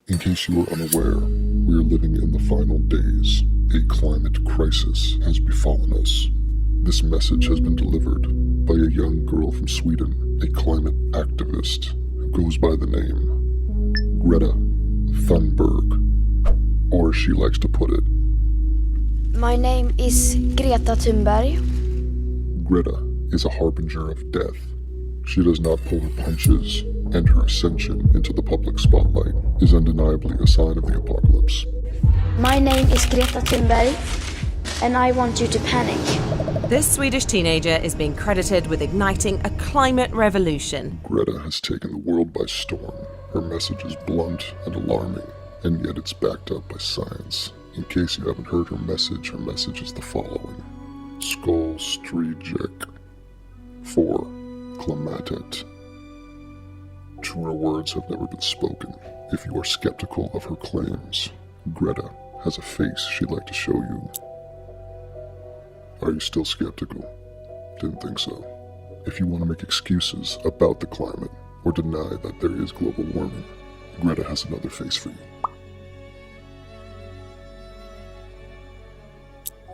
In case you are unaware, we are living in the final days. A climate crisis has befallen us. This message has been delivered by a young girl from Sweden, a climate activist who goes by the name Greta Thunberg, or as she likes to put it. My name is Greta Thunberg. Greta is a harbinger of death. She does not pull her punches, and her ascension into the public spotlight is undeniably a sign of the apocalypse. My name is Greta Thunberg, and I want you to panic. This Swedish teenager is being credited with igniting a climate revolution. Greta has taken the world by storm. Her message is blunt and alarming, and yet it's backed up by science. In case you haven't heard her message is the following. Skål strijek for klimatet. Truer words have never been spoken. If you are skeptical of her claims, Greta has a face she'd like to show you. Are you still skeptical? Didn't think so. If you want to make excuses about the climate or deny that there is global warming, Greta has another face for you.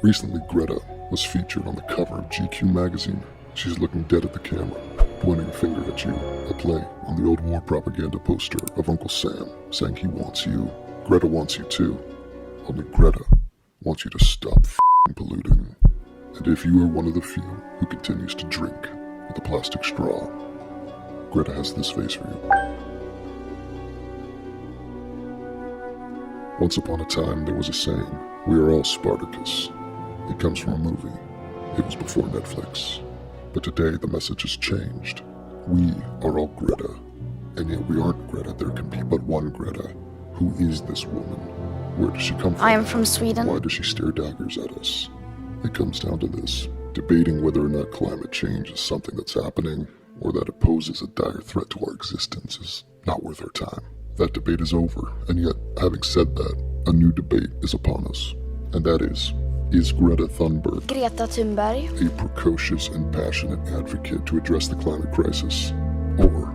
Recently, Greta was featured on the cover of GQ magazine. She's looking dead at the camera, pointing a finger at you, a play on the old war propaganda poster of Uncle Sam saying he wants you. Greta wants you too. Only Greta wants you to stop polluting. And if you are one of the few who continues to drink with a plastic straw, Greta has this face for you. Once upon a time, there was a saying, "We are all Spartacus." It comes from a movie. It was before Netflix. But today, the message has changed. We are all Greta. And yet we aren't Greta. There can be but one Greta. Who is this woman? Where does she come from? I am from Sweden. Why does she stare daggers at us? It comes down to this. Debating whether or not climate change is something that's happening, or that it poses a dire threat to our existence, is not worth our time. That debate is over, and yet, having said that, a new debate is upon us. And that is Greta Thunberg a precocious and passionate advocate to address the climate crisis? Or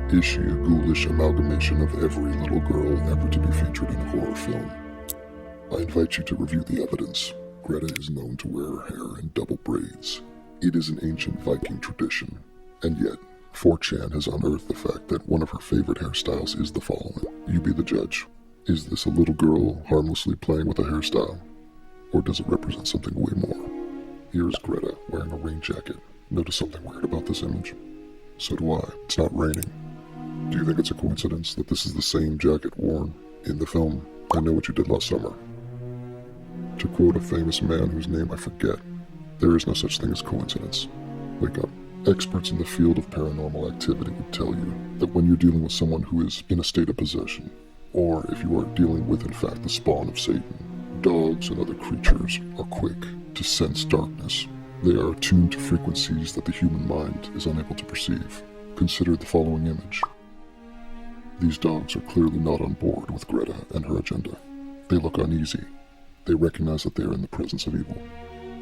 is she a ghoulish amalgamation of every little girl ever to be featured in a horror film? I invite you to review the evidence. Greta is known to wear her hair in double braids. It is an ancient Viking tradition, and yet 4chan has unearthed the fact that one of her favorite hairstyles is the following. You be the judge. Is this a little girl harmlessly playing with a hairstyle? Or does it represent something way more? Here's Greta wearing a rain jacket. Notice something weird about this image? So do I. It's not raining. Do you think it's a coincidence that this is the same jacket worn in the film I Know What You Did Last Summer? To quote a famous man whose name I forget, there is no such thing as coincidence. Wake up. Experts in the field of paranormal activity would tell you that when you're dealing with someone who is in a state of possession, or if you are dealing with, in fact, the spawn of Satan, dogs and other creatures are quick to sense darkness. They are attuned to frequencies that the human mind is unable to perceive. Consider the following image. These dogs are clearly not on board with Greta and her agenda. They look uneasy. They recognize that they are in the presence of evil.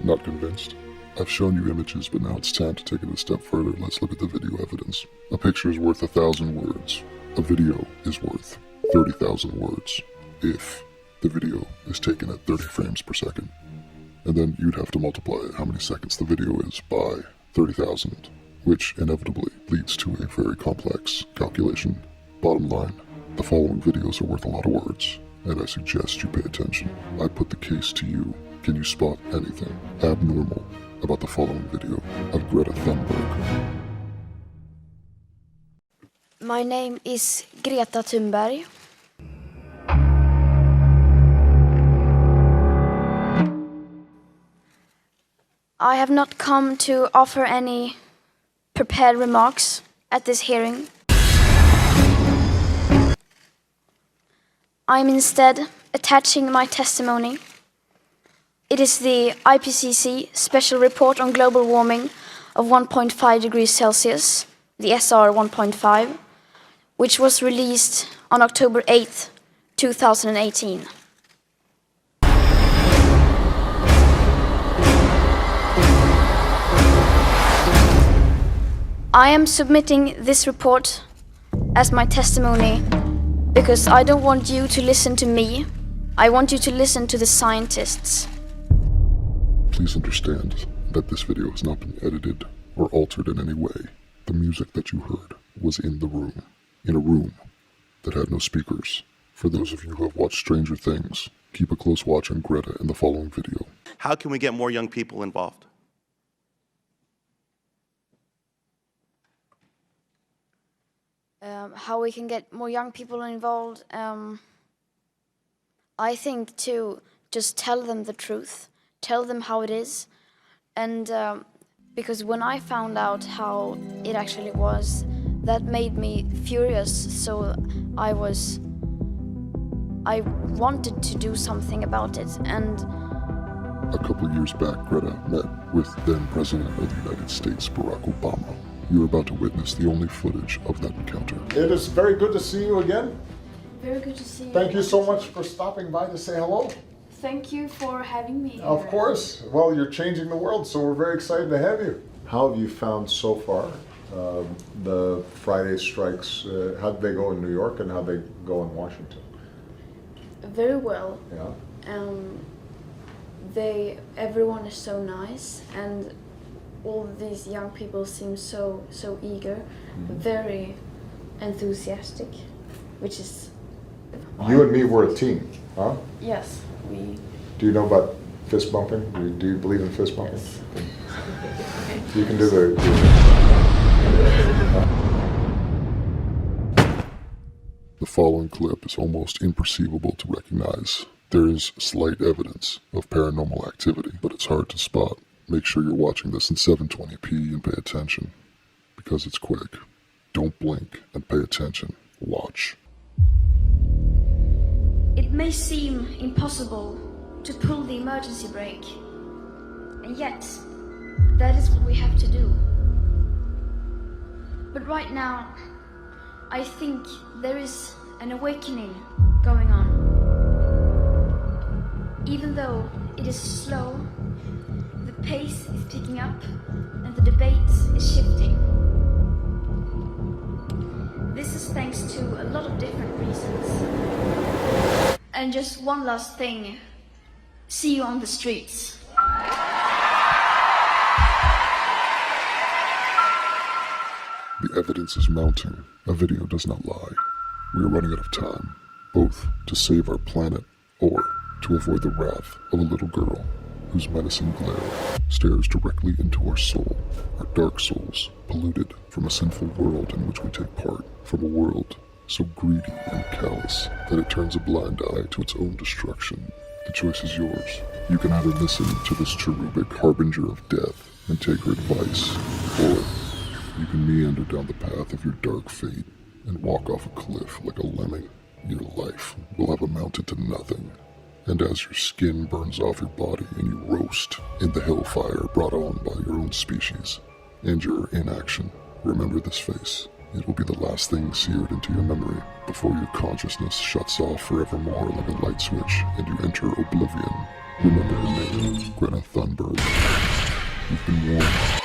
Not convinced? I've shown you images, but now it's time to take it a step further. Let's look at the video evidence. A picture is worth 1,000 words. A video is worth 30,000 words. If the video is taken at 30 frames per second. And then you'd have to multiply how many seconds the video is by 30,000, which inevitably leads to a very complex calculation. Bottom line, the following videos are worth a lot of words, and I suggest you pay attention. I put the case to you. Can you spot anything abnormal about the following video of Greta Thunberg? My name is Greta Thunberg. I have not come to offer any prepared remarks at this hearing. I am instead attaching my testimony. It is the IPCC Special Report on Global Warming of 1.5 degrees Celsius, the SR 1.5, which was released on October 8th, 2018. I am submitting this report as my testimony Because I don't want you to listen to me. I want you to listen to the scientists. Please understand that this video has not been edited or altered in any way. The music that you heard was in the room, in a room that had no speakers. For those of you who have watched Stranger Things, keep a close watch on Greta in the following video. How can we get more young people involved? How we can get more young people involved? I think to just tell them the truth, tell them how it is, and because when I found out how it actually was, that made me furious. So I wanted to do something about it, and A couple years back, Greta met with then President of the United States, Barack Obama. You're about to witness the only footage of that encounter. It is very good to see you again. very good to see you. Thank you so much for stopping by to say hello. Thank you for having me. Of course. Well, you're changing the world, so we're very excited to have you. How have you found so far the Friday strikes? How did they go in New York and how did they go in Washington? Very well. Yeah. Everyone is so nice, and all these young people seem so eager, very enthusiastic, which is. You and me were a team, huh? Yes, we. Do you know about fist bumping? Do you believe in fist bumping? Yes. You can do the. The following clip is almost imperceivable to recognize. There is slight evidence of paranormal activity, but it's hard to spot. Make sure you're watching this in 720p and pay attention, because it's quick. Don't blink and pay attention. Watch. It may seem impossible to pull the emergency brake, and yet that is what we have to do. But right now, I think there is an awakening going on. Even though it is slow, the pace is picking up and the debate is shifting. This is thanks to a lot of different reasons. And just one last thing. See you on the streets. The evidence is mounting. A video does not lie. We are running out of time, both to save our planet or to avoid the wrath of a little girl whose menacing glare stares directly into our soul, our dark souls, polluted from a sinful world in which we take part, from a world so greedy and callous that it turns a blind eye to its own destruction. The choice is yours. You can either listen to this cherubic harbinger of death and take her advice, or you can meander down the path of your dark fate and walk off a cliff like a lemming. Your life will have amounted to nothing. And as your skin burns off your body and you roast in the hellfire brought on by your own species and your inaction, remember this face. It will be the last thing seared into your memory before your consciousness shuts off forevermore like a light switch and you enter oblivion. Remember her name, Greta Thunberg. You've been warned.